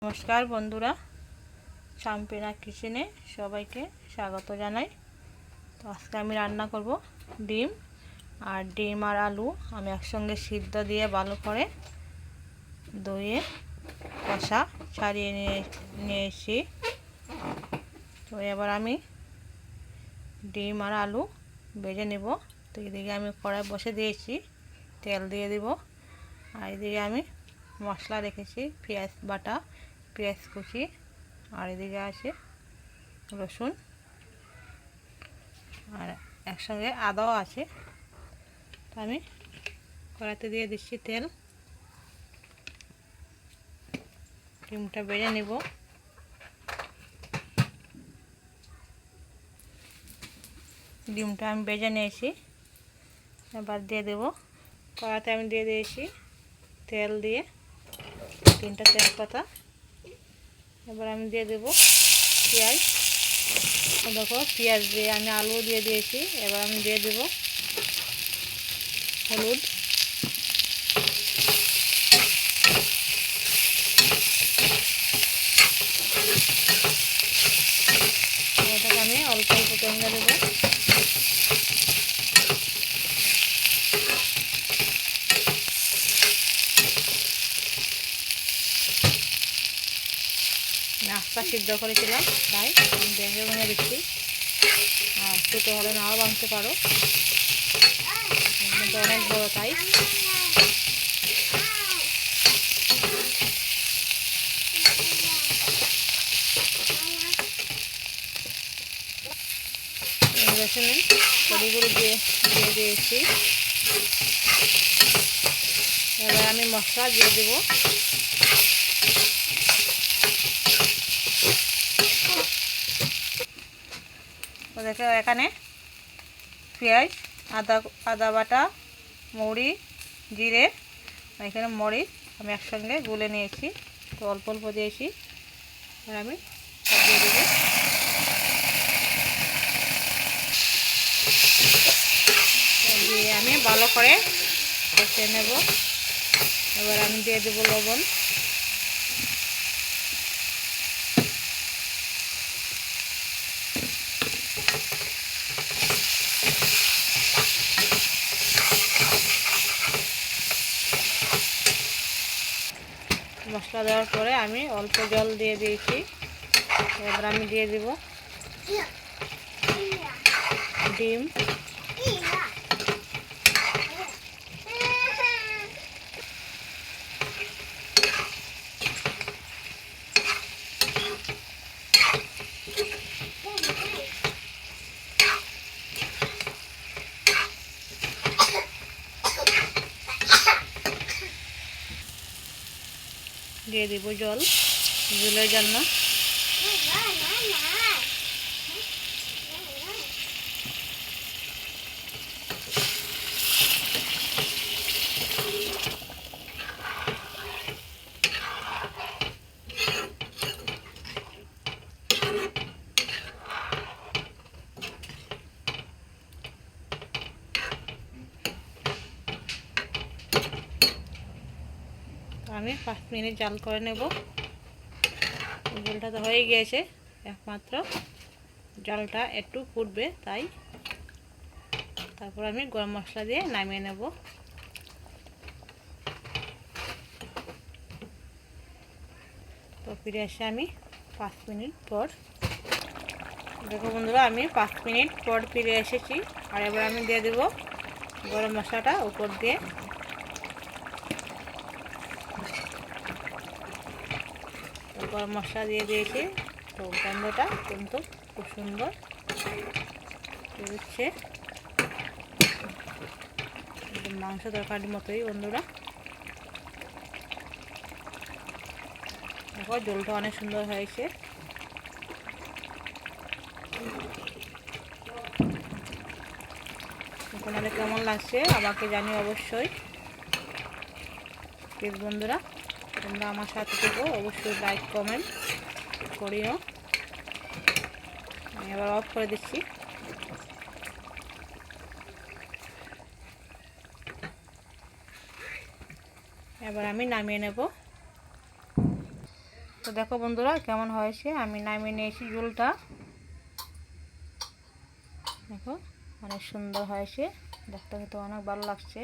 নমস্কার বন্ধুরা, শাম্পিনা কিচেনে সবাইকে স্বাগত জানাই। তো আজকে আমি রান্না করব ডিম আর আলু। আমি একসঙ্গে সিদ্ধ দিয়ে ভালো করে ধুয়ে কষা ছাড়িয়ে নিয়েছি। তো এবার আমি ডিম আর আলু ভেজে নেব। তো এদিকে আমি কড়াই বসে দিয়েছি, তেল দিয়ে দিব। আর এদিকে আমি মশলা রেখেছি, পেঁয়াজ বাটা, পেঁয়াজ কুচি, আর এদিকে আছে রসুন, আর একসঙ্গে আদাও আছে। তো আমি কড়াইতে দিয়ে দিচ্ছি তেল। ডিমটা ভেজে নেব। ডিমটা আমি ভেজে নিয়েছি, এবার দিয়ে দেব। কড়াইতে আমি দিয়ে দিয়েছি তেল দিয়ে 3টা তেজপাতা। এবার আমি দিয়ে দেব পেঁয়াজ। দেখো পেঁয়াজ দিয়ে আমি আলু দিয়ে দিয়েছি। এবার আমি দিয়ে দেব হলুদ, এটাকে আমি অল্প অল্প তেঙ্গা দেবো। নাস্তা সিদ্ধ করেছিলাম তাই আমি ভেঙে দিচ্ছি। আর ছোটো হলে নাও ভাঙতে পারো, কিন্তু অনেক বড়ো তাই। রসুন কড়িগুলো দিয়ে দিয়েছি। এবার আমি মশলা দিয়ে দেব। দেখো এখানে পেঁয়াজ, আদা বাটা, মৌরি, জিরে, এখানে মরিচ আমি একসঙ্গে গুলে নিয়েছি। তো অল্প অল্প দিয়েছি। আর আমি দিয়ে দেবো। দিয়ে আমি ভালো করে কষে নেব। এবার আমি দিয়ে দেবো লবণ। মশলা দেওয়ার পরে আমি অল্প জল দিয়ে দিয়েছি। এবার আমি দিয়ে দেব ডিম। দিয়ে দিব জল, ঝোলের জন্য। আমি 5 মিনিট জাল করে নেব। ঝোলটা তো হয়ে গিয়েছে, একমাত্র জলটা একটু ফুটবে তাই। তারপর আমি গরম মশলা দিয়ে নামিয়ে নেব। তো ফিরে এসে আমি 5 মিনিট পর, দেখো বন্ধুরা আমি 5 মিনিট পর ফিরে এসেছি। আর এবার আমি দিয়ে দেব গরম মশলাটা উপর দিয়ে। গরম মশলা দিয়ে দিয়েছি। তো গন্ধটা কিন্তু খুব সুন্দর বেরোচ্ছে, মাংস তরকারির মতোই বন্ধুরা। দেখো ঝোলটা অনেক সুন্দর হয়েছে। তোমাদের কেমন লাগছে আমাকে জানিও অবশ্যই। প্লিজ বন্ধুরা, তোমরা আমার সাথে থেকো, অবশ্যই লাইক কমেন্ট করিও। আমি এবার অফ করে দিচ্ছি। এবার আমি নামিয়ে নেব। তো দেখো বন্ধুরা কেমন হয়েছে, আমি নামিয়ে নিয়েছি ঝোলটা। দেখো অনেক সুন্দর হয়েছে, দেখতে খেতে অনেক ভালো লাগছে।